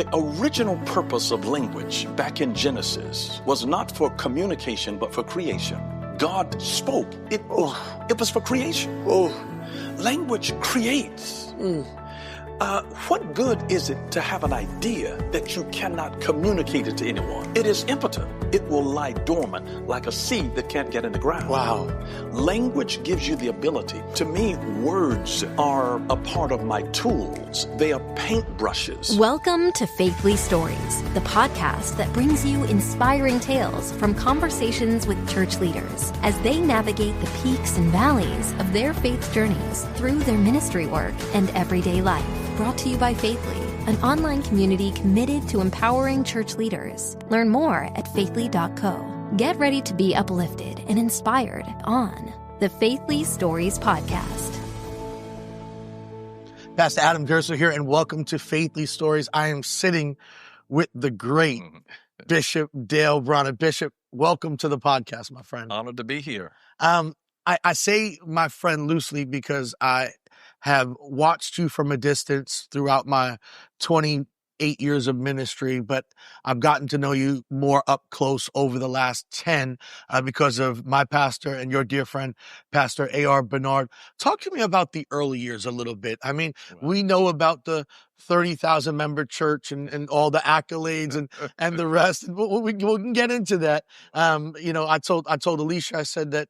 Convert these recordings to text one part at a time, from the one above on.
The original purpose of language back in Genesis was not for communication, but for creation. God spoke. It was for creation. Language creates. What good is it to have an idea that you cannot communicate it to anyone? It is impotent. It will lie dormant like a seed that can't get in the ground. Wow. Language gives you the ability. To me, words are a part of my tools. They are paintbrushes. Welcome to Faithly Stories, the podcast that brings you inspiring tales from conversations with church leaders as they navigate the peaks and valleys of their faith journeys through their ministry work and everyday life. Brought to you by Faithly, an online community committed to empowering church leaders. Learn more at faithly.co. Get ready to be uplifted and inspired on the Faithly Stories podcast. Pastor Adam Durso here, and welcome to Faithly Stories. I am sitting with the great Bishop Dale Bronner. Bishop, welcome to the podcast, my friend. Honored to be here. I say my friend loosely because I have watched you from a distance throughout my 28 years of ministry, but I've gotten to know you more up close over the last 10 because of my pastor and your dear friend, Pastor A.R. Bernard. Talk to me about the early years a little bit. I mean, we know about the 30,000 member church and all the accolades and the rest. We can get into that. I told Alicia, I said that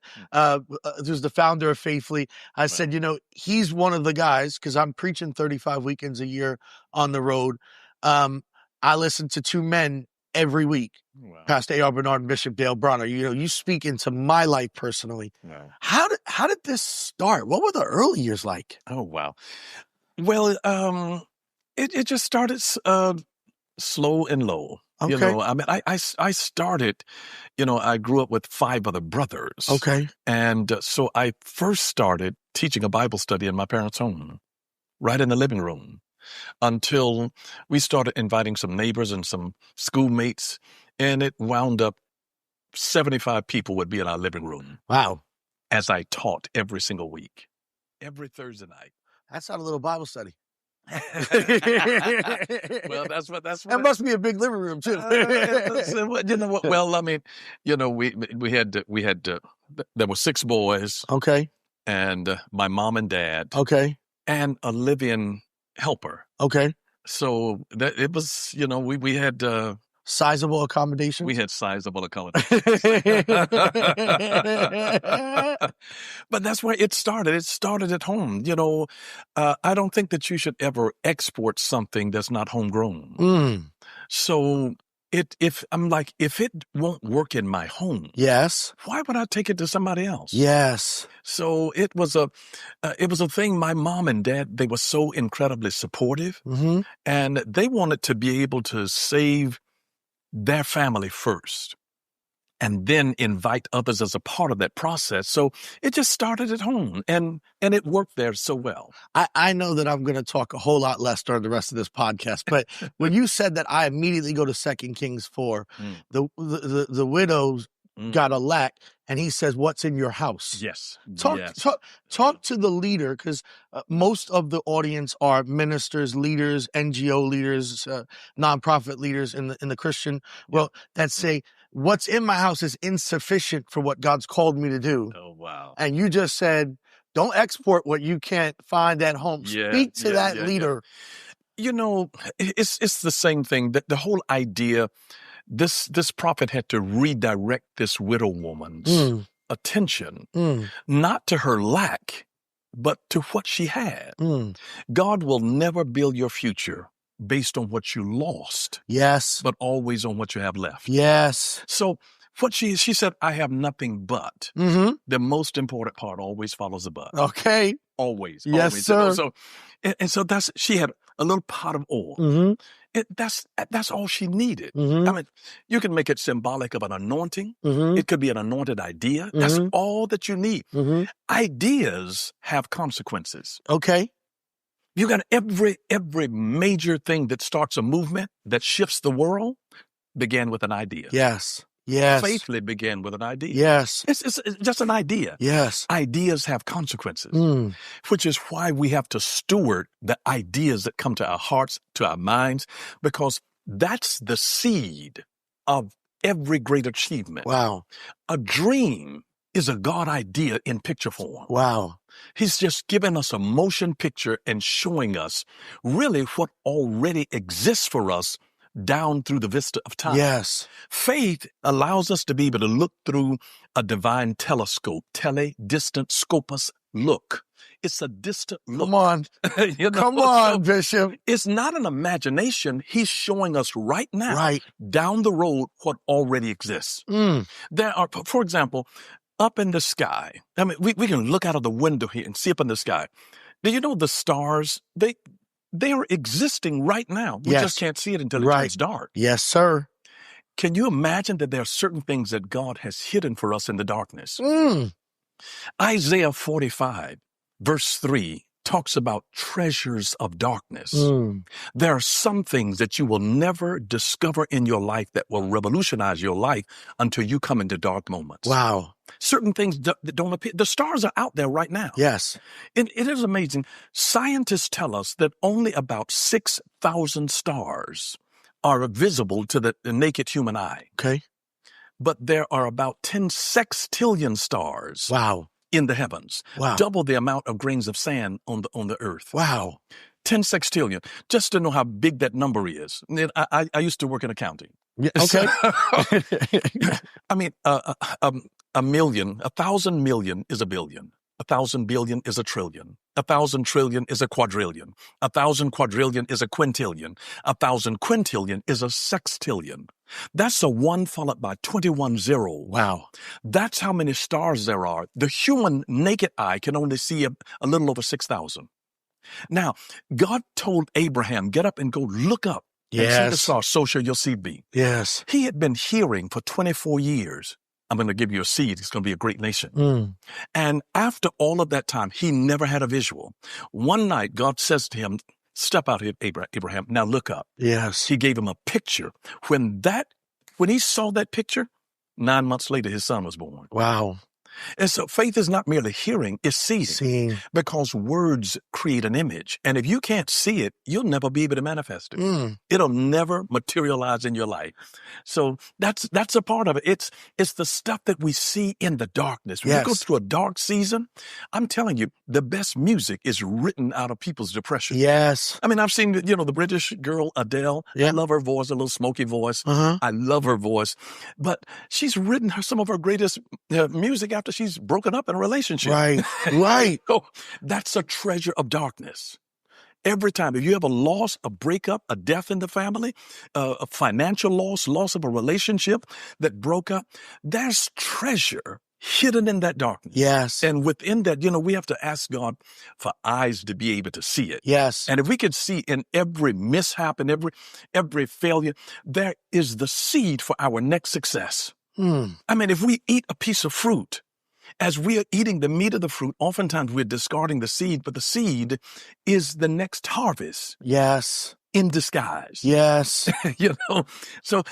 who's the founder of Faithly. I said, he's one of the guys, because I'm preaching 35 weekends a year on the road. I listen to two men every week, Pastor A.R. Bernard and Bishop Dale Bronner. You speak into my life personally. Wow. How did this start? What were the early years like? Oh, wow. Well, it just started slow and low. Okay. I started, I grew up with 5 other brothers. Okay. And so I first started teaching a Bible study in my parents' home, right in the living room, until we started inviting some neighbors and some schoolmates, and it wound up 75 people would be in our living room. Wow. As I taught every single week, every Thursday night. That's not a little Bible study. Well, that's what. That must be a big living room too. You know what? Well, I mean, we had there were 6 boys. Okay. And my mom and dad. Okay. And a live-in helper. Okay. So that it was, we had sizable accommodations. We had sizable accommodations. But that's where it started. It started at home. I don't think that you should ever export something that's not homegrown. So if it won't work in my home, yes, why would I take it to somebody else? Yes. So it was a thing. My mom and dad, they were so incredibly supportive, and they wanted to be able to save their family first and then invite others as a part of that process. So it just started at home, and it worked there so well. I know that I'm going to talk a whole lot less during the rest of this podcast, but when you said that, I immediately go to 2 Kings 4. The widows got a lack, and he says, "What's in your house?" Yes. Talk to the leader, because most of the audience are ministers, leaders, NGO leaders, nonprofit leaders in the Christian world that say, "What's in my house is insufficient for what God's called me to do." Oh, wow. And you just said, don't export what you can't find at home. Speak to that leader. It's the same thing. The whole idea, this prophet had to redirect this widow woman's attention, not to her lack, but to what she had. God will never build your future based on what you lost. Yes. But always on what you have left. Yes. So what she said, I have nothing but. The most important part always follows the but. Okay. Always. Yes, always. sir. So she had a little pot of oil. That's all she needed. I mean, you can make it symbolic of an anointing. It could be an anointed idea. That's all that you need. Ideas have consequences. Okay. You got every major thing that starts a movement that shifts the world began with an idea. Yes. Yes. Faithfully began with an idea. Yes. It's just an idea. Yes. Ideas have consequences, which is why we have to steward the ideas that come to our hearts, to our minds, because that's the seed of every great achievement. Wow. A dream is a God idea in picture form. Wow. He's just given us a motion picture and showing us really what already exists for us down through the vista of time. Yes. Faith allows us to be able to look through a divine telescope, distant scopus, look. It's a distant look. Come on. Come on, Bishop. It's not an imagination. He's showing us right now, Right. down the road, what already exists. There are, for example, up in the sky. I mean, we can look out of the window here and see up in the sky. Do you know the stars? They are existing right now. We just can't see it until it turns dark. Yes, sir. Can you imagine that there are certain things that God has hidden for us in the darkness? Isaiah 45, verse 3, talks about treasures of darkness. There are some things that you will never discover in your life that will revolutionize your life until you come into dark moments. Wow. Certain things that don't appear. The stars are out there right now. Yes. It is amazing. Scientists tell us that only about 6,000 stars are visible to the naked human eye. Okay. But there are about 10 sextillion stars. Wow. In the heavens. Wow. Double the amount of grains of sand on the earth. Wow. 10 sextillion. Just to know how big that number is. I used to work in accounting. Yeah, okay. I mean, a million, 1,000 million is a billion. 1,000 billion is a trillion. 1,000 trillion is a quadrillion. 1,000 quadrillion is a quintillion. 1,000 quintillion is a sextillion. That's a 1 followed by 21 zeros. Wow. That's how many stars there are. The human naked eye can only see a little over 6,000. Now, God told Abraham, get up and go look up and see the stars, so shall your seed be. Yes. He had been hearing for 24 years, I'm going to give you a seed. It's going to be a great nation. And after all of that time, he never had a visual. One night, God says to him, step out here, Abraham. Now look up. Yes. He gave him a picture. When he saw that picture, 9 months later, his son was born. Wow. And so faith is not merely hearing, it's seeing. Because words create an image. And if you can't see it, you'll never be able to manifest it. It'll never materialize in your life. So that's a part of it. It's the stuff that we see in the darkness. When you go through a dark season, I'm telling you, the best music is written out of people's depression. Yes. I mean, I've seen, the British girl, Adele. Yeah. I love her voice, a little smoky voice. I love her voice. But she's written some of her greatest music after she's broken up in a relationship. Right, right. So that's a treasure of darkness. Every time, if you have a loss, a breakup, a death in the family, a financial loss of a relationship that broke up, there's treasure hidden in that darkness. Yes. And within that, we have to ask God for eyes to be able to see it. Yes. And if we could see in every mishap and every failure, there is the seed for our next success. I mean, if we eat a piece of fruit, as we are eating the meat of the fruit, oftentimes we're discarding the seed, but the seed is the next harvest. Yes. In disguise. Yes. So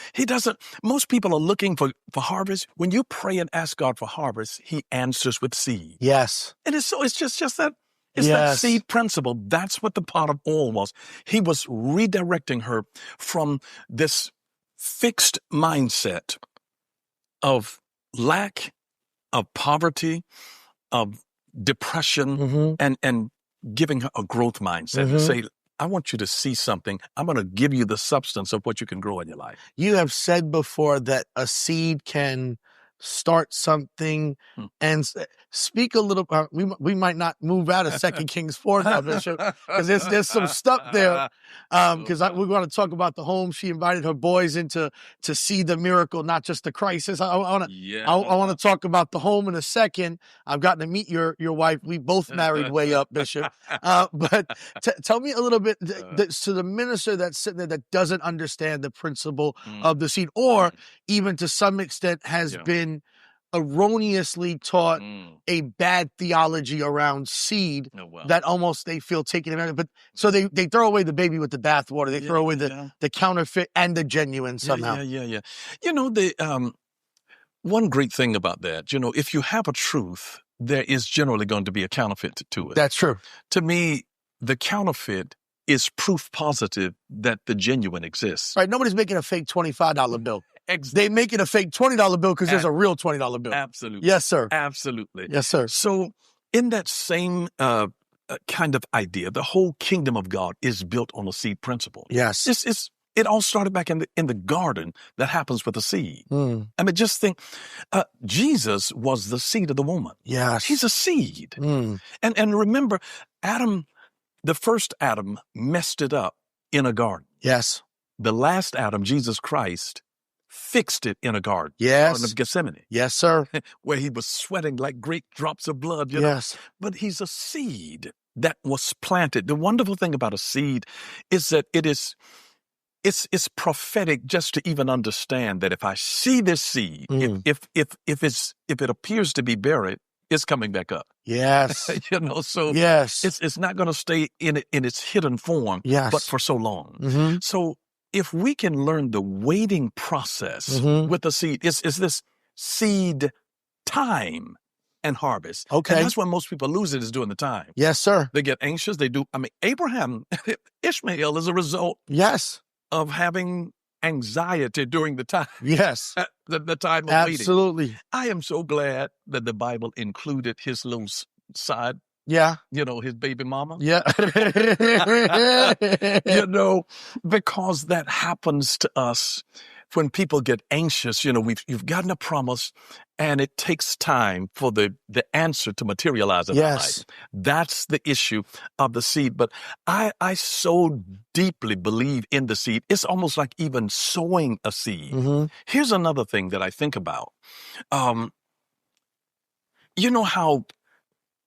most people are looking for harvest. When you pray and ask God for harvest, he answers with seed. Yes. And it's just that, that seed principle. That's what the pot of oil was. He was redirecting her from this fixed mindset of lack, of poverty, of depression, and giving her a growth mindset and say, I want you to see something. I'm going to give you the substance of what you can grow in your life. You have said before that a seed can start something and speak a little. We might not move out of 2 Kings 4 now, Bishop, because there's some stuff there. Because we're going to talk about the home. She invited her boys to see the miracle, not just the crisis. I want to talk about the home in a second. I've gotten to meet your wife. We both married way up, Bishop. But tell me a little bit to the minister that's sitting there that doesn't understand the principle of the seed, or even to some extent has been erroneously taught a bad theology around seed that almost they feel taken advantage of. But so they throw away the baby with the bathwater. They throw away the counterfeit and the genuine somehow. Yeah. one great thing about that, if you have a truth, there is generally going to be a counterfeit to it. That's true. To me, the counterfeit is proof positive that the genuine exists. Right. Nobody's making a fake $25 bill. They making a fake $20 bill because there's a real $20 bill. Absolutely. Yes, sir. Absolutely. Yes, sir. So in that same kind of idea, the whole kingdom of God is built on a seed principle. Yes. It all started back in the garden. That happens with a seed. I mean, just think, Jesus was the seed of the woman. Yes. He's a seed. And remember, the first Adam messed it up in a garden. Yes. The last Adam, Jesus Christ, fixed it in a garden. Yes. Garden of Gethsemane. Yes, sir. Where he was sweating like great drops of blood. Yes. But he's a seed that was planted. The wonderful thing about a seed is that it's prophetic just to even understand that if I see this seed, if it appears to be buried, it's coming back up. Yes. So yes. It's not going to stay in its hidden form, but for so long. So if we can learn the waiting process with the seed, is this seed time and harvest. Okay. And that's when most people lose it, is during the time. Yes, sir. They get anxious. They do. I mean, Ishmael is a result of having anxiety during the time. Yes. the time of waiting. Absolutely. I am so glad that the Bible included his little side. Yeah. His baby mama. Yeah. Because that happens to us when people get anxious. You've gotten a promise and it takes time for the answer to materialize in our life. That's the issue of the seed. But I so deeply believe in the seed. It's almost like even sowing a seed. Here's another thing that I think about. You know how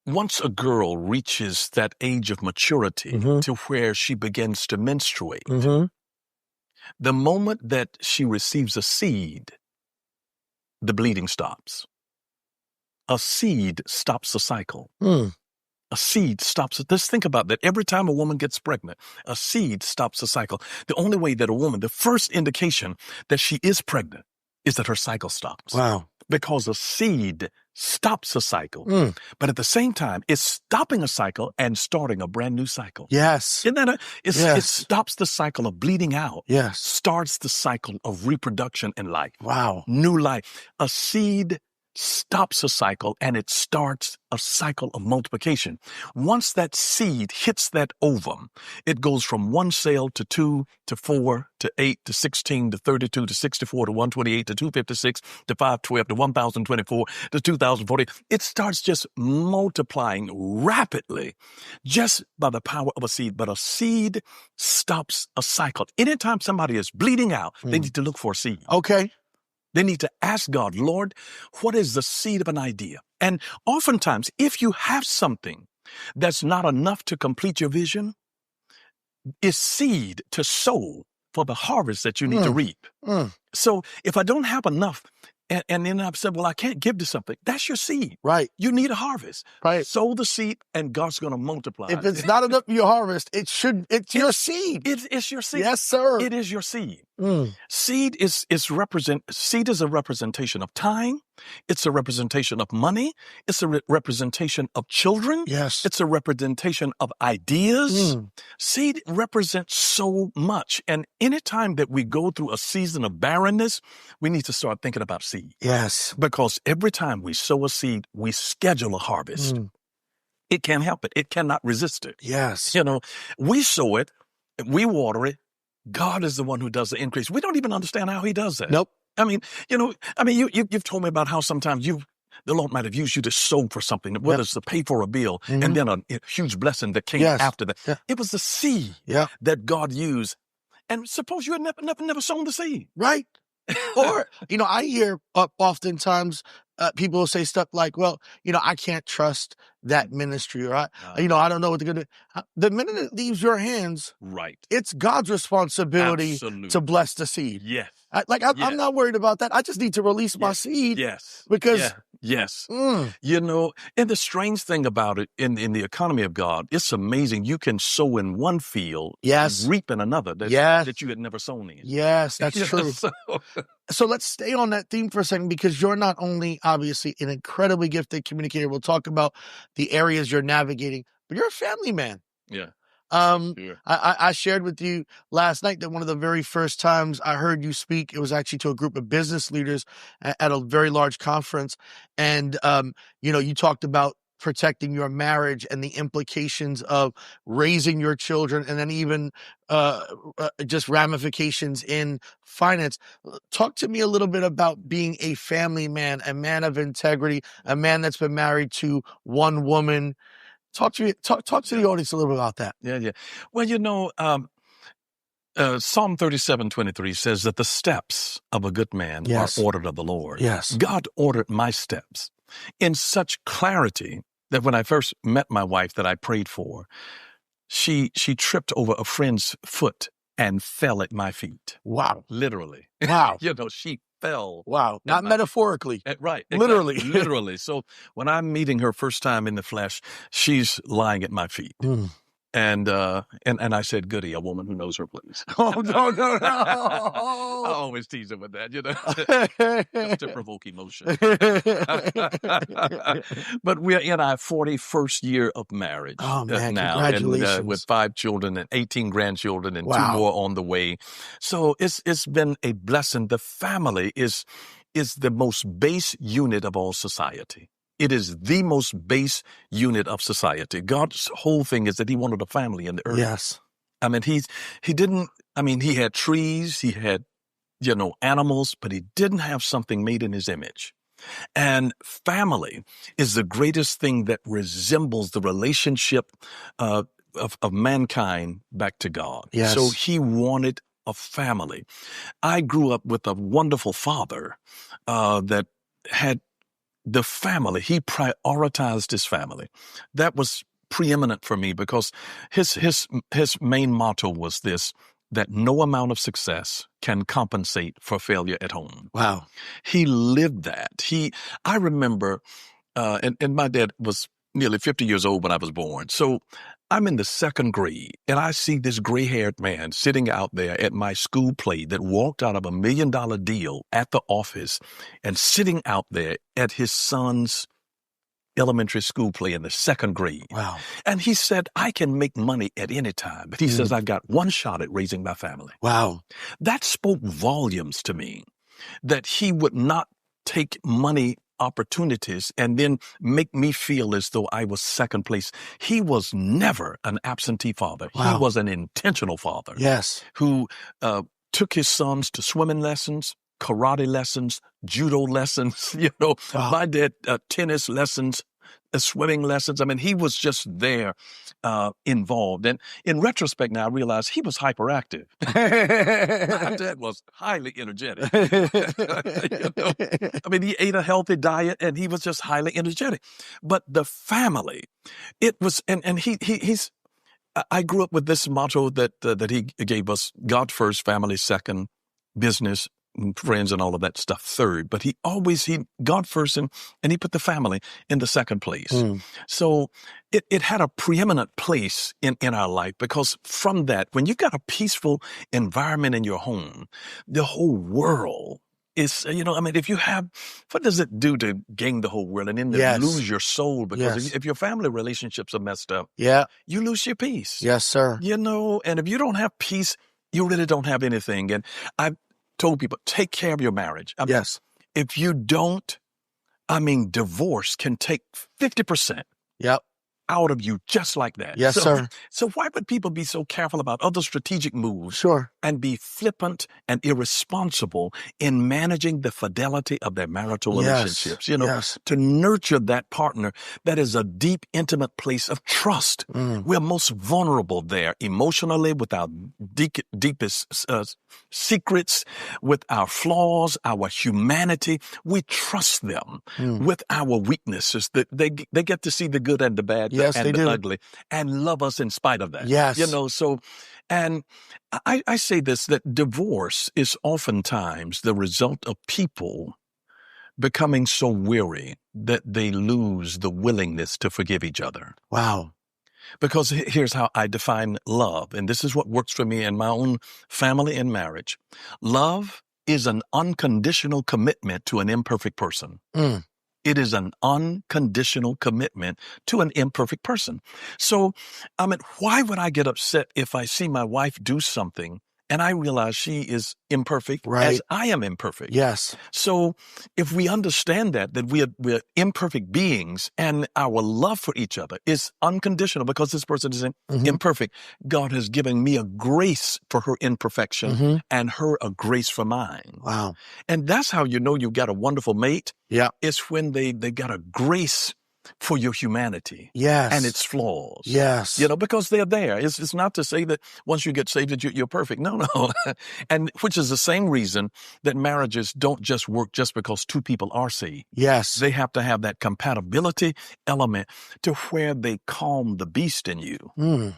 once a girl reaches that age of maturity to where she begins to menstruate, the moment that she receives a seed, the bleeding stops. A seed stops the cycle. A seed stops it. Just think about that. Every time a woman gets pregnant, a seed stops the cycle. The only way that the first indication that she is pregnant is that her cycle stops. Wow. Because a seed stops a cycle. But at the same time, it's stopping a cycle and starting a brand new cycle. Yes. Isn't that it stops the cycle of bleeding out. Yes. Starts the cycle of reproduction in life. Wow. New life. A seed stops a cycle and it starts a cycle of multiplication. Once that seed hits that ovum, it goes from 1 cell to 2 to 4 to 8 to 16 to 32 to 64 to 128 to 256 to 512 to 1024 to 2040. It starts just multiplying rapidly just by the power of a seed. But a seed stops a cycle. Anytime somebody is bleeding out, they need to look for a seed. Okay. They need to ask God, Lord, what is the seed of an idea? And oftentimes, if you have something that's not enough to complete your vision, it's seed to sow for the harvest that you need to reap. So if I don't have enough, and then I've said, well, I can't give to something, that's your seed. Right. You need a harvest. Right. Sow the seed and God's going to multiply. If it's not enough for your harvest, it's your seed. It's your seed. Yes, sir. It is your seed. Seed is a representation of time. It's a representation of money. It's a representation of children. Yes. It's a representation of ideas. Seed represents so much. And anytime that we go through a season of barrenness, we need to start thinking about seed. Yes. Because every time we sow a seed, we schedule a harvest. It can't help it. It cannot resist it. Yes. We sow it, we water it. God is the one who does the increase. We don't even understand how he does that. Nope. I mean, you've told me about how sometimes the Lord might have used you to sow for something, whether it's to pay for a bill, and then a huge blessing that came after that. Yeah. It was the seed that God used. And suppose you had never sown the seed. Right. Or, I hear oftentimes people will say stuff like, well, I can't trust that ministry, or I don't know what they're going to do. The minute it leaves your hands, right, it's God's responsibility to bless the seed. Yes. I'm not worried about that. I just need to release my seed. Yes. Because Yes. You know, and the strange thing about it in the economy of God, it's amazing. You can sow in one field, reap in another that you had never sown in. Yes, that's true. So let's stay on that theme for a second, because you're not only obviously an incredibly gifted communicator. We'll talk about the areas you're navigating, but you're a family man. Yeah. Sure. I shared with you last night that one of the very first times I heard you speak, it was actually to a group of business leaders at a very large conference. And, you talked about protecting your marriage and the implications of raising your children, and then even just ramifications in finance. Talk to me a little bit about being a family man, a man of integrity, a man that's been married to one woman. Talk to the audience a little bit about that. Yeah. Well, Psalm 37:23 says that the steps of a good man are ordered of the Lord. Yes. God ordered my steps in such clarity that when I first met my wife that I prayed for, she tripped over a friend's foot and fell at my feet. Wow. Literally. Wow. She fell. Wow. Not metaphorically. Right. Exactly. Literally. Literally. So when I'm meeting her first time in the flesh, she's lying at my feet. And I said, goody, a woman who knows her place. Oh, no. I always tease her with that, just to provoke emotion. But we're in our 41st year of marriage now. Congratulations. And, with 5 children and 18 grandchildren and 2 more on the way. So it's been a blessing. The family is the most base unit of all society. It is the most base unit of society. God's whole thing is that he wanted a family in the earth. Yes. I mean, he had trees, he had, animals, but he didn't have something made in his image. And family is the greatest thing that resembles the relationship of mankind back to God. Yes. So he wanted a family. I grew up with a wonderful father that had the family. He prioritized his family. That was preeminent for me because his main motto was this, that no amount of success can compensate for failure at home. Wow. He lived that. I remember, and my dad was nearly 50 years old when I was born. So I'm in the 2nd grade and I see this gray-haired man sitting out there at my school play that walked out of $1 million deal at the office and sitting out there at his son's elementary school play in the 2nd grade. Wow. And he said, I can make money at any time, but he says, I've got one shot at raising my family. Wow. That spoke volumes to me, that he would not take money opportunities and then make me feel as though I was second place. He was never an absentee father. Wow. He was an intentional father. Yes. Who took his sons to swimming lessons, karate lessons, judo lessons, Wow. my dad, tennis lessons, swimming lessons. I mean, he was just there, involved. And in retrospect now, I realize he was hyperactive. My dad was highly energetic. I mean, he ate a healthy diet and he was just highly energetic. But the family, it was, and I grew up with this motto that he gave us: God first, family second, business, friends and all of that stuff third. But God first, and he put the family in the second place. So it had a preeminent place in our life, because from that, when you got a peaceful environment in your home, the whole world is, if you have, what does it do to gain the whole world and then lose your soul? Because if your family relationships are messed up, you lose your peace. Yes, sir. And if you don't have peace, you really don't have anything. And I've told people, take care of your marriage. Yes. If you don't, divorce can take 50% out of you just like that. Yes, sir. So why would people be so careful about other strategic moves? Sure. And be flippant and irresponsible in managing the fidelity of their marital relationships? To nurture that partner, that is a deep, intimate place of trust. We're most vulnerable there emotionally, with our deepest secrets, with our flaws, our humanity. We trust them with our weaknesses. That they get to see the good and the bad. Yes, and they the do. ugly, and love us in spite of that. Yes. And I say this, that divorce is oftentimes the result of people becoming so weary that they lose the willingness to forgive each other. Wow. Because here's how I define love, and this is what works for me in my own family and marriage. Love is an unconditional commitment to an imperfect person. Mm. It is an unconditional commitment to an imperfect person. So, why would I get upset if I see my wife do something and I realize she is imperfect Right. as I am imperfect? Yes. So if we understand that we're imperfect beings and our love for each other is unconditional because this person is imperfect, God has given me a grace for her imperfection and her a grace for mine. Wow. And that's how you know you've got a wonderful mate. Yeah. It's when they got a grace for your humanity. Yes. And its flaws. Yes. Because they're there. It's not to say that once you get saved that you're perfect. No. And which is the same reason that marriages don't just work just because two people are saved. Yes. They have to have that compatibility element to where they calm the beast in you. Mm.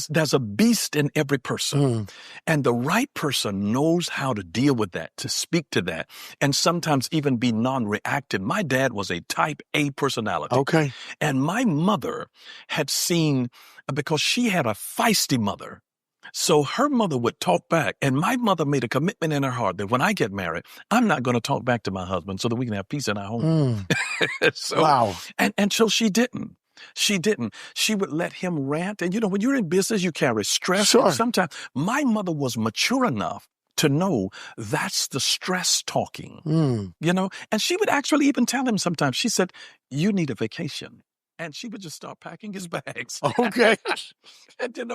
There's a beast in every person. Mm. And the right person knows how to deal with that, to speak to that, and sometimes even be non-reactive. My dad was a type A personality. Okay. And my mother had seen, because she had a feisty mother, so her mother would talk back. And my mother made a commitment in her heart that when I get married, I'm not going to talk back to my husband so that we can have peace in our home. Mm. Wow. And so she didn't. She didn't. She would let him rant. And when you're in business, you carry stress. Sure. And sometimes my mother was mature enough to know that's the stress talking, and she would actually even tell him sometimes, she said, you need a vacation. And she would just start packing his bags. Okay. And you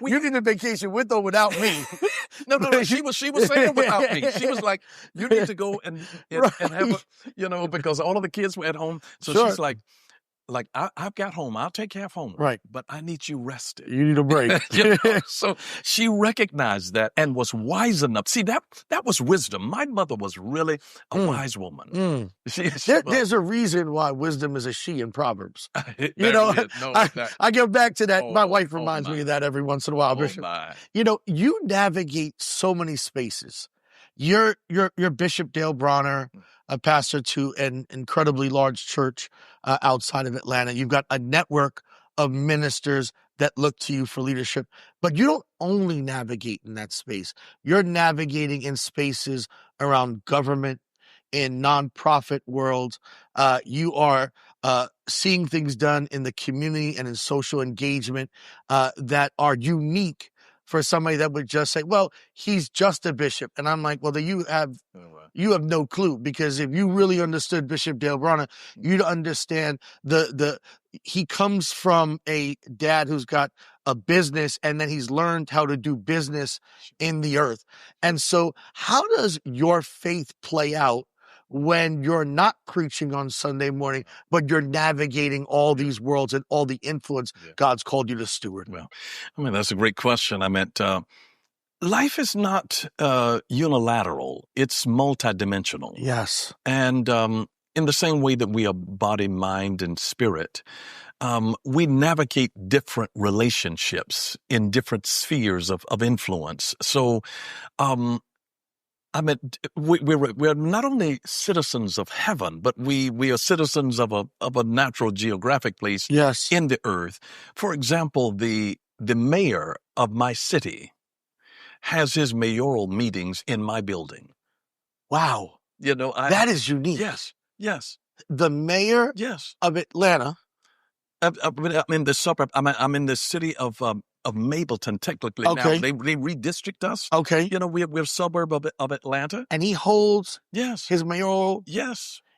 need a vacation with or without me. No. She was saying without me. She was like, you need to go and have because all of the kids were at home. So Sure. she's like, I've got home. I'll take care of home. Right. But I need you rested. You need a break. So she recognized that and was wise enough. See, that was wisdom. My mother was really a wise woman. There's a reason why wisdom is a she in Proverbs. I go back to that. My wife reminds me of that every once in a while, Bishop. You navigate so many spaces. You're Bishop Dale Bronner, a pastor to an incredibly large church outside of Atlanta. You've got a network of ministers that look to you for leadership, but you don't only navigate in that space. You're navigating in spaces around government, in nonprofit world. You are seeing things done in the community and in social engagement that are unique for somebody that would just say, well, he's just a bishop. And I'm like, well, then you have no clue, because if you really understood Bishop Dale Bronner, you'd understand he comes from a dad who's got a business, and then he's learned how to do business in the earth. And so how does your faith play out when you're not preaching on Sunday morning, but you're navigating all these worlds and all the influence God's called you to steward? Well, that's a great question. Life is not unilateral. It's multidimensional. Yes. And in the same way that we are body, mind, and spirit, we navigate different relationships in different spheres of influence. So, we're not only citizens of heaven, but we are citizens of a natural geographic place in the earth. For example, the mayor of my city has his mayoral meetings in my building. Wow. That is unique. Yes. The mayor of Atlanta. I'm in the suburb. I'm in the city of Mableton, technically. Okay. Now, they redistrict us. Okay. We're a suburb of Atlanta. And he holds his mayoral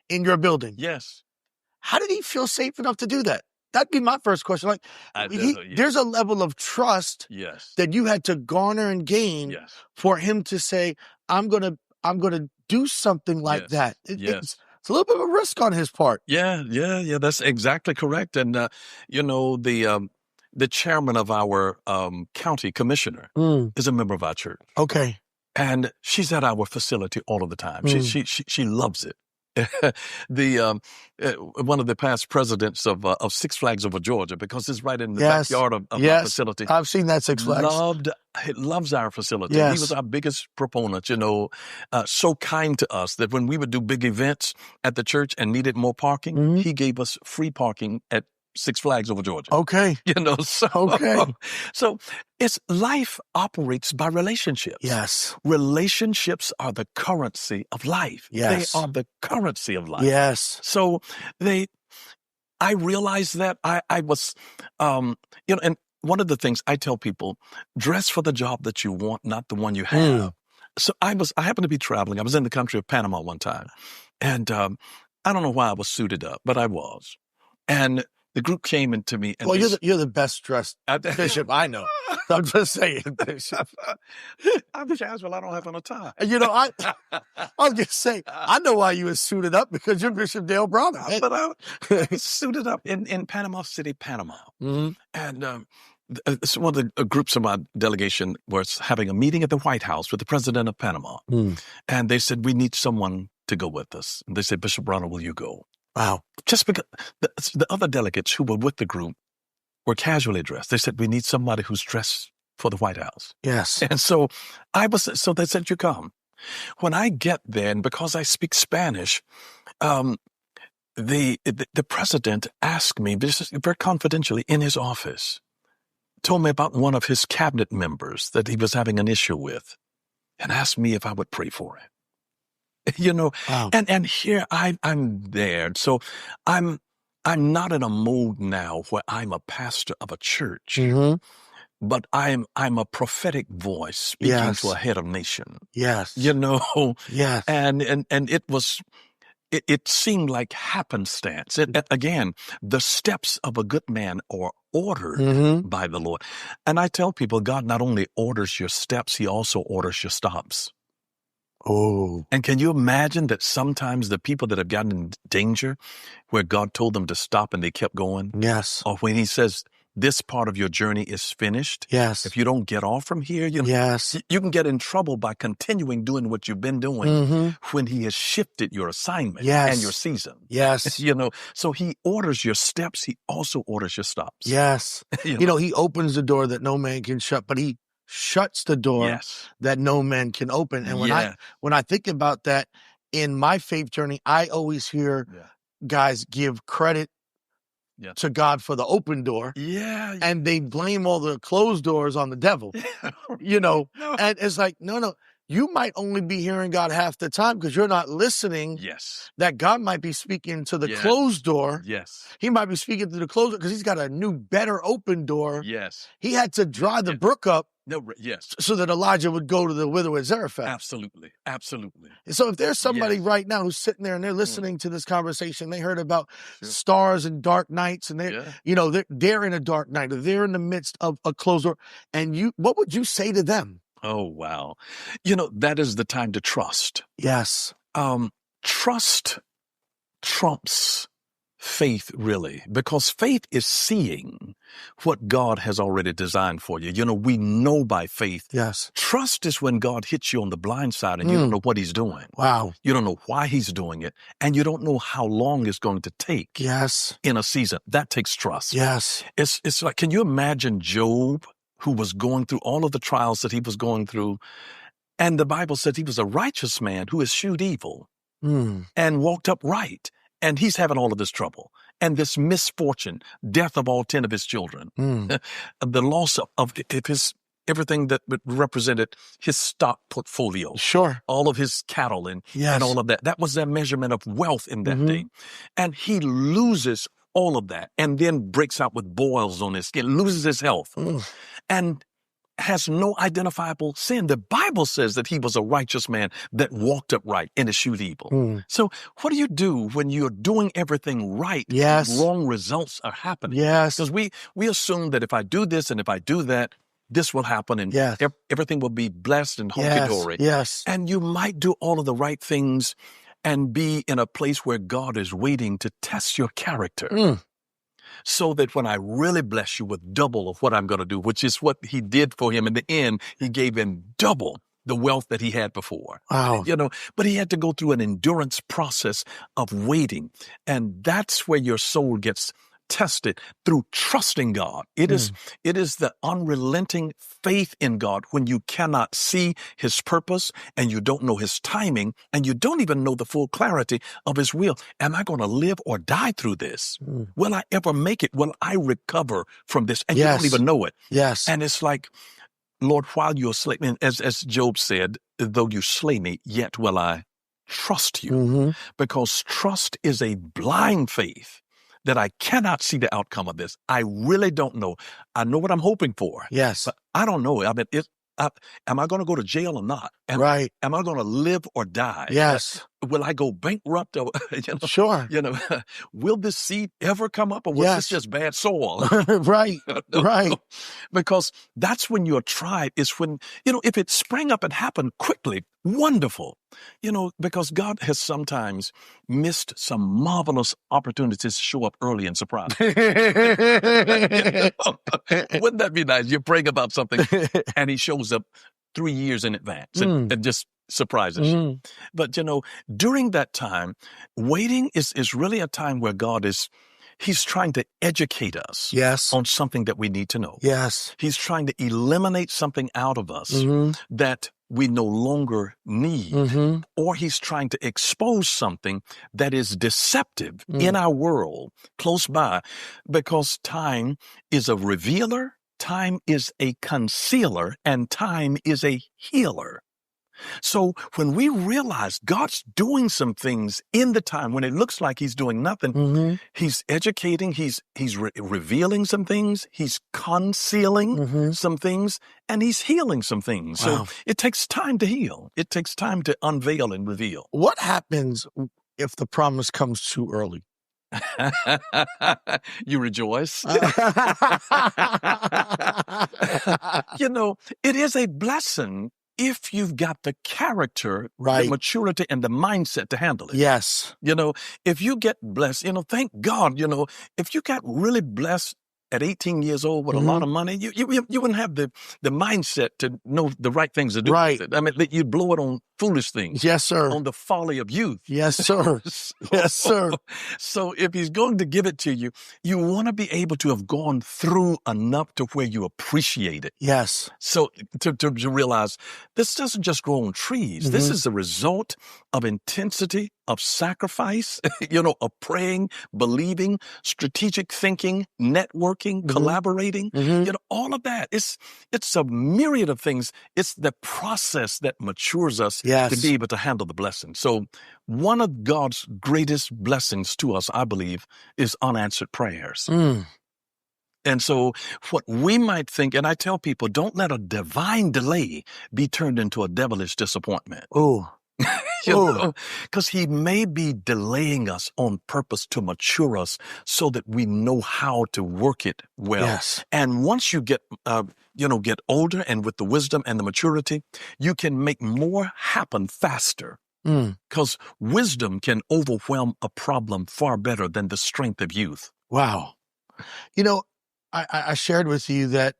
in your building. Yes. How did he feel safe enough to do that? That'd be my first question. There's a level of trust that you had to garner and gain for him to say, I'm gonna do something like that. It's a little bit of a risk on his part. Yeah. That's exactly correct. And the chairman of our county commissioner is a member of our church. Okay. And she's at our facility all of the time. She loves it. One of the past presidents of Six Flags over Georgia, because it's right in the Yes. backyard of my Yes. facility. I've seen that Six Flags. He loves our facility. Yes. He was our biggest proponent, so kind to us that when we would do big events at the church and needed more parking, Mhm. he gave us free parking at Six Flags over Georgia. Okay. So it's life operates by relationships. Yes. Relationships are the currency of life. Yes. They are the currency of life. Yes. So I realized that I was, and one of the things I tell people, dress for the job that you want, not the one you have. So I happened to be traveling. I was in the country of Panama one time, and I don't know why I was suited up, but I was. And the group came into me. And you're the best dressed bishop I know. I'm just saying, Bishop. I'm casual. I don't have on a tie. I'll just say, I know why you were suited up, because you're Bishop Dale Bronner. But I was suited up in Panama City, Panama. Mm-hmm. And one of the groups of my delegation was having a meeting at the White House with the president of Panama. And they said, we need someone to go with us. And they said, Bishop Bronner, will you go? Wow. Just because the other delegates who were with the group were casually dressed. They said, we need somebody who's dressed for the White House. Yes. And so they said, you come. When I get there, and because I speak Spanish, the president asked me, very confidentially in his office, told me about one of his cabinet members that he was having an issue with, and asked me if I would pray for him. Wow. And here I'm there. So I'm not in a mode now where I'm a pastor of a church, but I'm a prophetic voice speaking to a head of nation. Yes. Yes. And it seemed like happenstance. Again, the steps of a good man are ordered by the Lord. And I tell people, God not only orders your steps, he also orders your stops. Oh. And can you imagine that sometimes the people that have gotten in danger where God told them to stop and they kept going? Yes. Or when he says, this part of your journey is finished. Yes. If you don't get off from here, yes. you can get in trouble by continuing doing what you've been doing when he has shifted your assignment and your season. Yes. So he orders your steps. He also orders your stops. Yes. He opens the door that no man can shut, but he shuts the door that no man can open. And when I think about that in my faith journey, I always hear guys give credit to God for the open door. Yeah. And they blame all the closed doors on the devil. No. And it's like, no. You might only be hearing God half the time because you're not listening. Yes. That God might be speaking to the closed door. Yes. He might be speaking to the closed door because he's got a new, better open door. Yes. He had to dry the brook up. Yes. So that Elijah would go to the widow at Zarephath. Absolutely. Absolutely. So if there's somebody right now who's sitting there and they're listening to this conversation, they heard about stars and dark nights, and they're in a dark night, or they're in the midst of a closed door, and what would you say to them? Oh, wow. That is the time to trust. Yes. Trust trumps faith, really, because faith is seeing what God has already designed for you. We know by faith. Yes. Trust is when God hits you on the blind side and you don't know what he's doing. Wow. You don't know why he's doing it, and you don't know how long it's going to take. Yes. In a season. That takes trust. Yes. It's like, can you imagine Job, who was going through all of the trials that he was going through, and the Bible said he was a righteous man who eschewed evil and walked upright. And he's having all of this trouble and this misfortune, death of all 10 of his children, the loss of his everything that represented his stock portfolio. Sure. All of his cattle and all of that. That was their measurement of wealth in that day. And he loses all of that and then breaks out with boils on his skin, loses his health, and has no identifiable sin. The Bible says that he was a righteous man that walked upright and eschewed evil. So what do you do when you're doing everything right? Wrong results are happening. Because we assume that if I do this and if I do that, this will happen and everything will be blessed and hunky-dory. And you might do all of the right things and be in a place where God is waiting to test your character. So that when I really bless you with double of what I'm going to do, which is what he did for him in the end, he gave him double the wealth that he had before. Wow. But he had to go through an endurance process of waiting. And that's where your soul gets tested, through trusting God. It is the unrelenting faith in God when you cannot see his purpose and you don't know his timing and you don't even know the full clarity of his will. Am I going to live or die through this? Will I ever make it? Will I recover from this? And you don't even know it. Yes. And it's like, Lord, while you're slaying, as Job said, though you slay me, yet will I trust you. Because trust is a blind faith that I cannot see the outcome of this. I really don't know. I know what I'm hoping for. Yes. But I don't know. I mean, am I going to go to jail or not? Am I going to live or die? Yes. Will I go bankrupt? Or, Sure. Will this seed ever come up, or was this just bad soil? Right. Right. Because that's when you're tried, is when, if it sprang up and happened quickly, wonderful. Because God has sometimes missed some marvelous opportunities to show up early and surprise. Wouldn't that be nice? You're praying about something and he shows up 3 years in advance and just surprises you. But, during that time, waiting is really a time where God he's trying to educate us on something that we need to know. Yes. He's trying to eliminate something out of us that we no longer need. Or he's trying to expose something that is deceptive in our world close by, because time is a revealer, time is a concealer, and time is a healer. So when we realize God's doing some things in the time when it looks like he's doing nothing, he's educating, he's revealing some things, he's concealing some things, and he's healing some things. Wow. So it takes time to heal. It takes time to unveil and reveal. What happens if the promise comes too early? You rejoice. It is a blessing if you've got the character, the maturity, and the mindset to handle it. Yes. If you get blessed, thank God, if you got really blessed at 18 years old with a lot of money, you wouldn't have the mindset to know the right things to do. Right. I mean, you'd blow it on foolish things. Yes, sir. On the folly of youth. Yes, sir. Yes, sir. So if he's going to give it to you, you want to be able to have gone through enough to where you appreciate it. Yes. So to realize this doesn't just grow on trees. This is the result of intensity, of sacrifice, of praying, believing, strategic thinking, networking, collaborating, all of that. It's a myriad of things. It's the process that matures us to be able to handle the blessing. So one of God's greatest blessings to us, I believe, is unanswered prayers. And so what we might think, and I tell people, don't let a divine delay be turned into a devilish disappointment. Because he may be delaying us on purpose to mature us so that we know how to work it well. Yes. And once you get older, and with the wisdom and the maturity, you can make more happen faster. Because wisdom can overwhelm a problem far better than the strength of youth. Wow. I shared with you that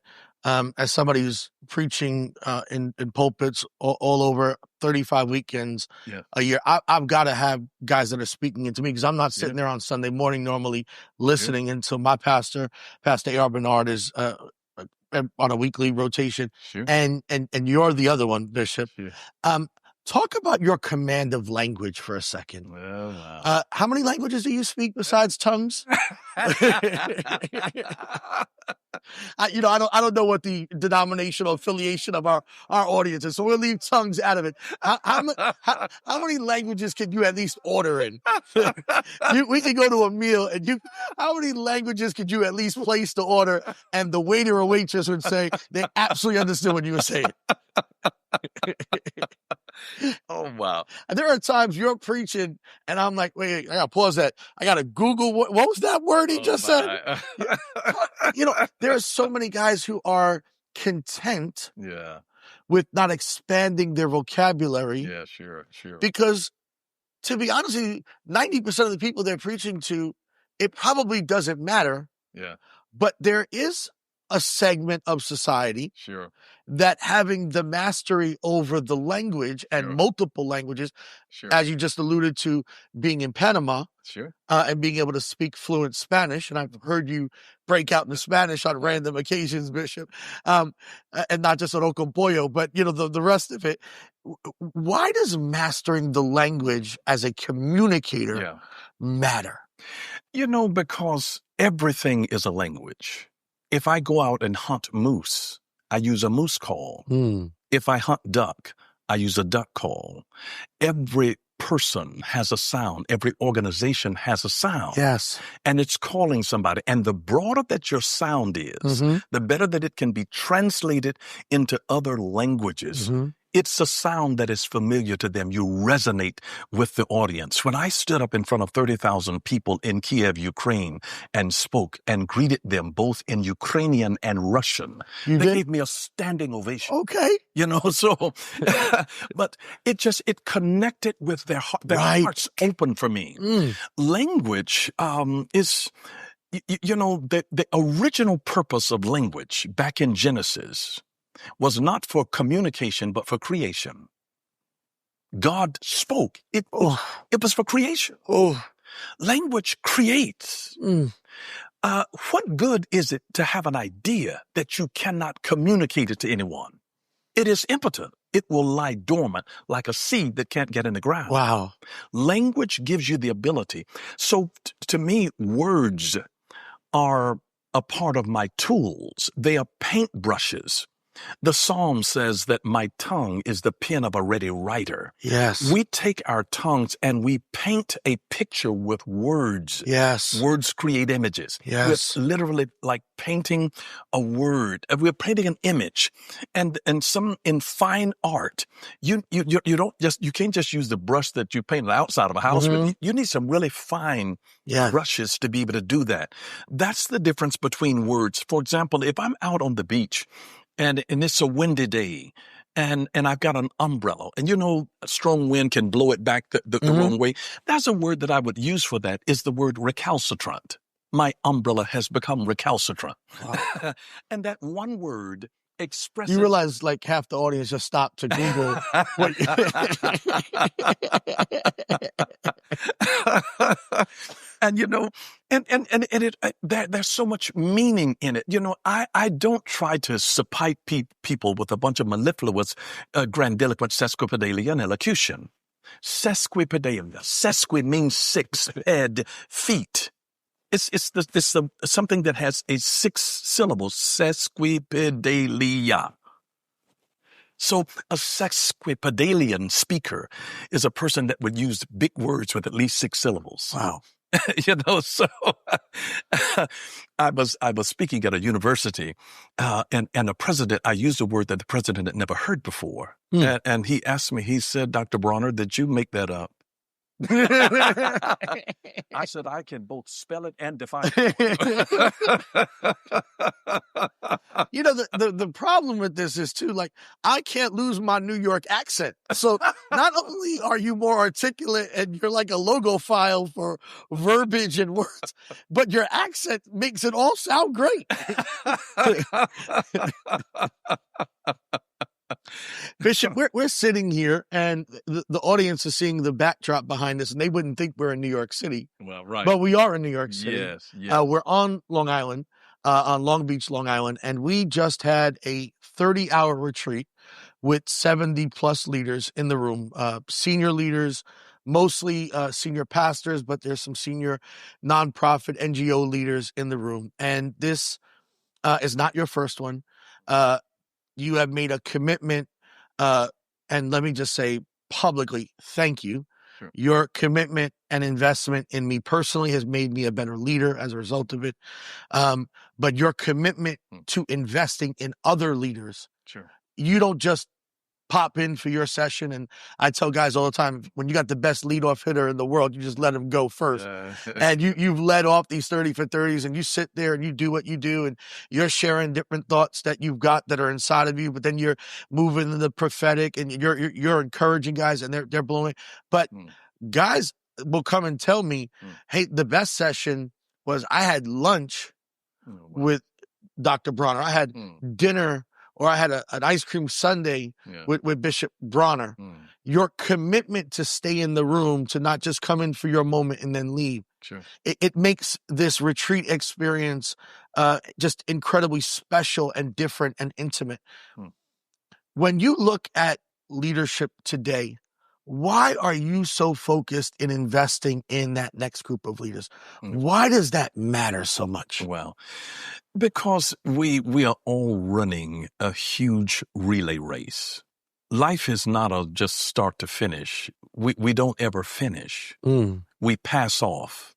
as somebody who's preaching in pulpits all over 35 weekends a year, I've got to have guys that are speaking into me, because I'm not sitting there on Sunday morning normally listening until my pastor, Pastor Adam Durso, is on a weekly rotation. And you're the other one, Bishop. Talk about your command of language for a second. Oh, wow. How many languages do you speak besides tongues? I don't know what the denominational affiliation of our audience is, so we'll leave tongues out of it. How many languages can you at least order in? We can go to a meal, and how many languages could you at least place the order, and the waiter or waitress would say they absolutely understood what you were saying? Oh, wow. And there are times you're preaching and I'm like, wait, I gotta pause that. I gotta Google what was that word he just said? There are so many guys who are content with not expanding their vocabulary. Yeah, sure. Because to be honest with you, 90% of the people they're preaching to, it probably doesn't matter. Yeah. But there is a segment of society Sure. that having the mastery over the language and Sure. multiple languages, Sure. as you just alluded to, being in Panama, Sure. and being able to speak fluent Spanish. And I've heard you break out into Spanish on random occasions, Bishop, and not just on Oco Pollo, but, the rest of it. Why does mastering the language as a communicator Yeah. matter? Because everything is a language. If I go out and hunt moose, I use a moose call. If I hunt duck, I use a duck call. Every person has a sound. Every organization has a sound. Yes. And it's calling somebody. And the broader that your sound is, the better that it can be translated into other languages. It's a sound that is familiar to them. You resonate with the audience. When I stood up in front of 30,000 people in Kiev, Ukraine, and spoke and greeted them both in Ukrainian and Russian, they gave me a standing ovation. Okay. So, but it connected with their heart. Their hearts open for me. Language is, the original purpose of language back in Genesis was not for communication, but for creation. God spoke. It was for creation. Language creates. What good is it to have an idea that you cannot communicate it to anyone? It is impotent. It will lie dormant like a seed that can't get in the ground. Wow. Language gives you the ability. So to me, words are a part of my tools. They are paintbrushes. The Psalm says that my tongue is the pen of a ready writer. Yes. We take our tongues and we paint a picture with words. Yes. Words create images. Yes. We're literally like painting a word. We're painting an image. And some in fine art, you can't just use the brush that you paint outside of a house with. You need some really fine brushes to be able to do that. That's the difference between words. For example, if I'm out on the beach and it's a windy day, and I've got an umbrella, and a strong wind can blow it back the wrong way. That's a word that I would use for that is the word recalcitrant. My umbrella has become recalcitrant. Wow. And that one word expresses... You realize like half the audience just stopped to Google what... And, there's so much meaning in it. I don't try to supply people with a bunch of mellifluous, grandiloquent sesquipedalian elocution. Sesquipedalia. Sesqui means six, ped, feet. It's something that has a 6 syllables. Sesquipedalia. So a sesquipedalian speaker is a person that would use big words with at least 6 syllables. Wow. So I was speaking at a university, and the president, I used a word that the president had never heard before. And he asked me, he said, "Dr. Bronner, did you make that up?" I said, "I can both spell it and define it." The problem with this is too, like, I can't lose my New York accent. So not only are you more articulate and you're like a logo file for verbiage and words, but your accent makes it all sound great. Bishop, we're sitting here and the audience is seeing the backdrop behind us, and they wouldn't think we're in New York City. Well, right. But we are in New York City. Yes. We're on Long Island, on Long Beach, Long Island, and we just had a 30-hour retreat with 70-plus leaders in the room, senior leaders, mostly senior pastors, but there's some senior nonprofit NGO leaders in the room. And this is not your first one. You have made a commitment, and let me just say publicly, thank you. Sure. Your commitment and investment in me personally has made me a better leader as a result of it. But your commitment to investing in other leaders, sure. You don't just pop in for your session. And I tell guys all the time, when you got the best leadoff hitter in the world, you just let him go first. And you've led off these 30 for 30s, and you sit there and you do what you do, and you're sharing different thoughts that you've got that are inside of you, but then you're moving to the prophetic and you're encouraging guys, and they're blowing. But guys will come and tell me, hey, the best session was I had lunch with Dr. Bronner. I had dinner, or I had an ice cream sundae with Bishop Bronner. Your commitment to stay in the room, to not just come in for your moment and then leave. Sure. It makes this retreat experience just incredibly special and different and intimate. When you look at leadership today, why are you so focused in investing in that next group of leaders? Why does that matter so much? Well, because we are all running a huge relay race. Life is not a just start to finish. We don't ever finish. We pass off,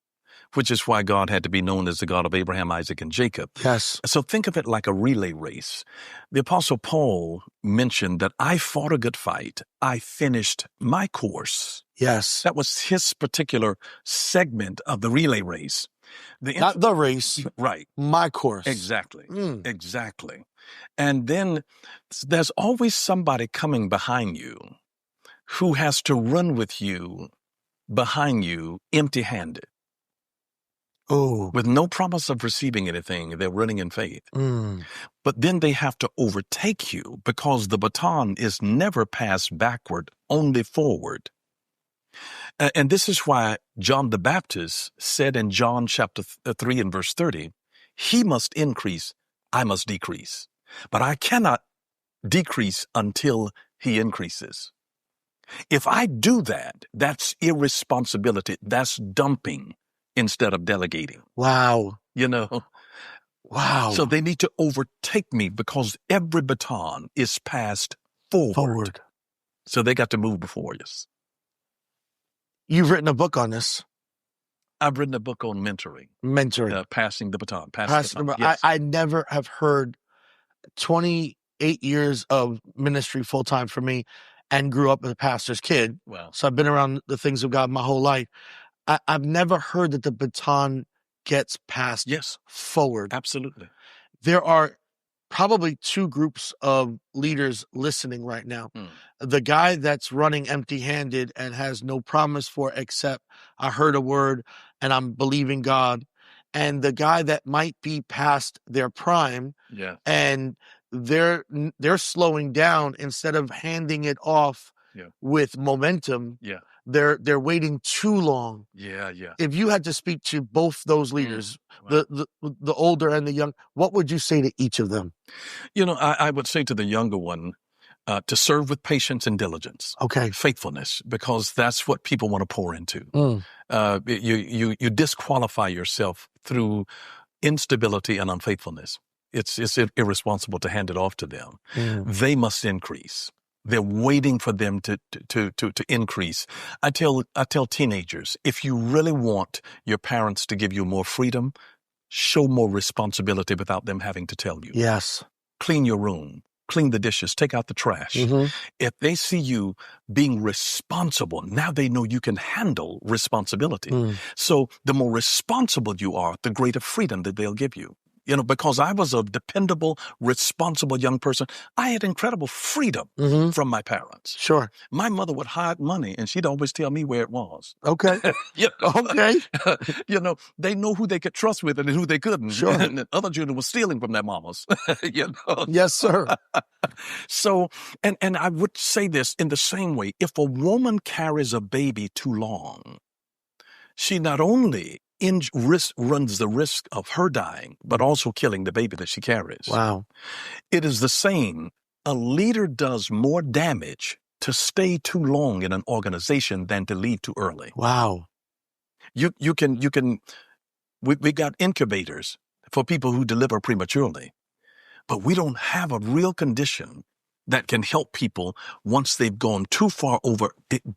which is why God had to be known as the God of Abraham, Isaac, and Jacob. Yes. So think of it like a relay race. The Apostle Paul mentioned that I fought a good fight. I finished my course. Yes. That was his particular segment of the relay race. Not the race. Right. My course. Exactly. Exactly. And then there's always somebody coming behind you who has to run with you behind you empty-handed. Oh, With no promise of receiving anything. They're running in faith. But then they have to overtake you, because the baton is never passed backward, only forward. And this is why John the Baptist said in John chapter 3 and verse 30, he must increase, I must decrease. But I cannot decrease until he increases. If I do that, that's irresponsibility. That's dumping instead of delegating. wow. You know? Wow. So they need to overtake me, because every baton is passed forward. So they got to move before us. You've written a book on this. I've written a book on mentoring. Passing the baton. Yes. I never have heard 28 years of ministry full-time for me, and grew up as a pastor's kid. Wow. So I've been around the things of God my whole life. I've never heard that the baton gets passed forward. Absolutely. There are probably two groups of leaders listening right now. The guy that's running empty-handed and has no promise for except I heard a word and I'm believing God. And the guy that might be past their prime and they're slowing down instead of handing it off with momentum. They're waiting too long. If you had to speak to both those leaders, the older and the young, what would you say to each of them? You know, I would say to the younger one, to serve with patience and diligence. Okay. Faithfulness, because that's what people want to pour into. You disqualify yourself through instability and unfaithfulness. It's irresponsible to hand it off to them. They must increase. They're waiting for them to increase. I tell teenagers, if you really want your parents to give you more freedom, show more responsibility without them having to tell you. Yes. Clean your room, clean the dishes, take out the trash. If they see you being responsible, now they know you can handle responsibility. So the more responsible you are, the greater freedom that they'll give you. You know, because I was a dependable, responsible young person, I had incredible freedom from my parents. Sure. My mother would hide money, and she'd always tell me where it was. Okay. Okay. You know, they know who they could trust with and who they couldn't. Sure. And other children were stealing from their mamas. You know? Yes, sir. So, and I would say this in the same way. If a woman carries a baby too long, she not only runs the risk of her dying, but also killing the baby that she carries. Wow. It is the same. A leader does more damage to stay too long in an organization than to leave too early. Wow. We got incubators for people who deliver prematurely, but we don't have a real condition that can help people once they've gone too far over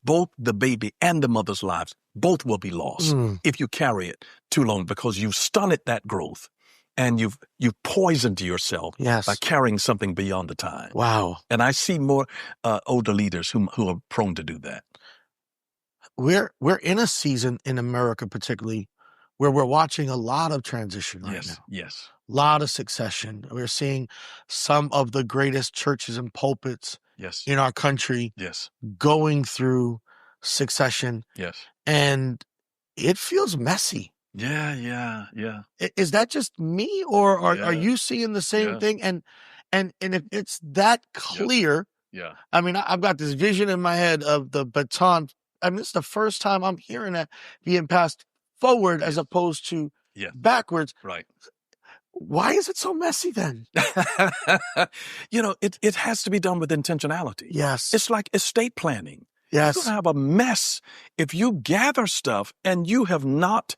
both the baby and the mother's lives. Both will be lost if you carry it too long, because you've stunted that growth and you've poisoned yourself by carrying something beyond the time. Wow. And I see more older leaders who are prone to do that. We're in a season in America, particularly, where we're watching a lot of transition right now. Yes. A lot of succession. We're seeing some of the greatest churches and pulpits in our country going through succession. Yes. And it feels messy. Yeah. Is that just me, or are Yes. you seeing the same Yes. thing? And if it's that clear, Yeah. I mean, I've got this vision in my head of the baton. I mean, it's the first time I'm hearing that being passed forward as opposed to Yeah. backwards. Right. Why is it so messy then? It has to be done with intentionality. Yes. It's like estate planning. You're going Yes. to have a mess if you gather stuff and you have not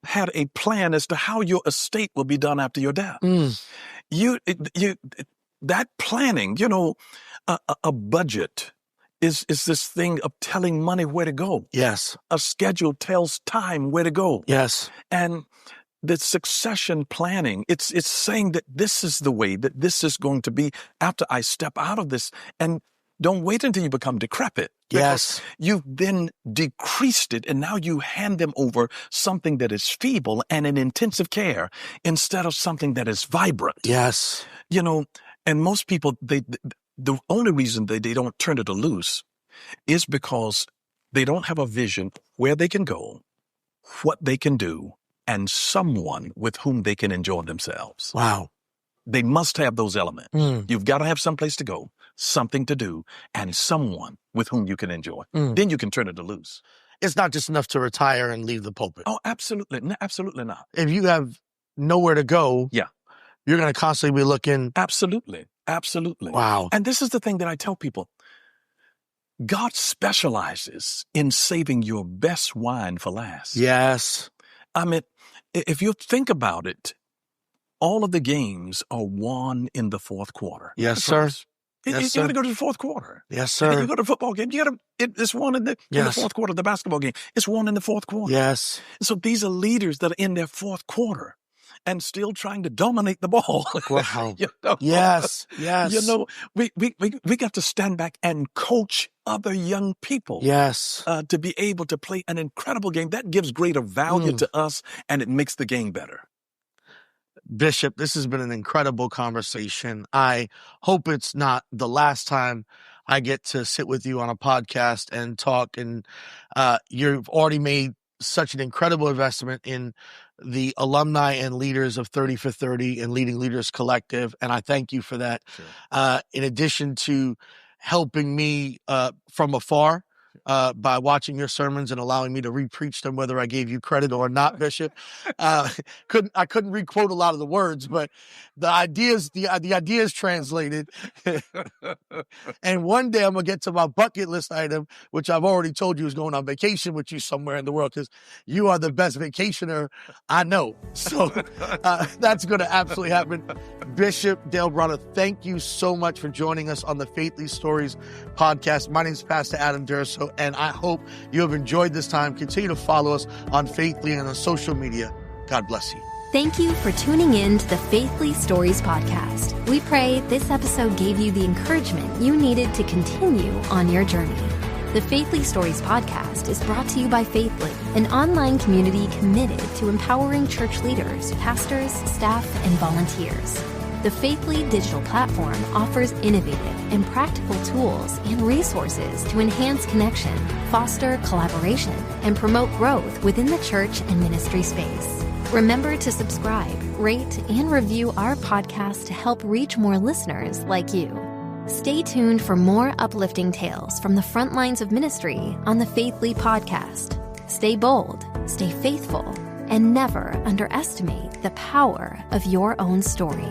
had a plan as to how your estate will be done after your death. That planning, a budget is this thing of telling money where to go. Yes. A schedule tells time where to go. Yes. And the succession planning, it's saying that this is the way, that this is going to be after I step out of this. And don't wait until you become decrepit. Yes. You've then decreased it, and now you hand them over something that is feeble and in intensive care instead of something that is vibrant. Yes. And most people, the only reason they don't turn it loose is because they don't have a vision where they can go, what they can do, and someone with whom they can enjoy themselves. Wow. They must have those elements. You've got to have some place to go, something to do, and someone with whom you can enjoy. Then you can turn it loose. It's not just enough to retire and leave the pulpit. Oh, absolutely. Absolutely not. If you have nowhere to go, Yeah. you're going to constantly be looking. Absolutely. Wow. And this is the thing that I tell people. God specializes in saving your best wine for last. Yes. I mean, if you think about it, all of the games are won in the fourth quarter. Yes, sir. You Yes, got to sir. go to the fourth quarter. Yes, You sir. go to a football game. It's won in the Yes. fourth quarter. The basketball game, it's won in the fourth quarter. Yes. So these are leaders that are in their fourth quarter and still trying to dominate the ball. Wow. Yes. Yes. We got to stand back and coach other young people. Yes. To be able to play an incredible game. That gives greater value to us, and it makes the game better. Bishop, this has been an incredible conversation. I hope it's not the last time I get to sit with you on a podcast and talk. And you've already made such an incredible investment in the alumni and leaders of 30 for 30 and Leading Leaders Collective. And I thank you for that. Sure. In addition to helping me from afar, by watching your sermons and allowing me to re-preach them, whether I gave you credit or not, Bishop. I couldn't re-quote a lot of the words, but the ideas translated. And one day I'm gonna get to my bucket list item, which I've already told you is going on vacation with you somewhere in the world, because you are the best vacationer I know. So that's gonna absolutely happen. Bishop Dale Bronner, thank you so much for joining us on the Faithly Stories podcast. My name is Pastor Adam Durso, and I hope you have enjoyed this time. Continue to follow us on Faithly and on social media. God bless you. Thank you for tuning in to the Faithly Stories podcast. We pray this episode gave you the encouragement you needed to continue on your journey. The Faithly Stories podcast is brought to you by Faithly, an online community committed to empowering church leaders, pastors, staff, and volunteers. The Faithly digital platform offers innovative and practical tools and resources to enhance connection, foster collaboration, and promote growth within the church and ministry space. Remember to subscribe, rate, and review our podcast to help reach more listeners like you. Stay tuned for more uplifting tales from the front lines of ministry on the Faithly podcast. Stay bold, stay faithful, and never underestimate the power of your own story.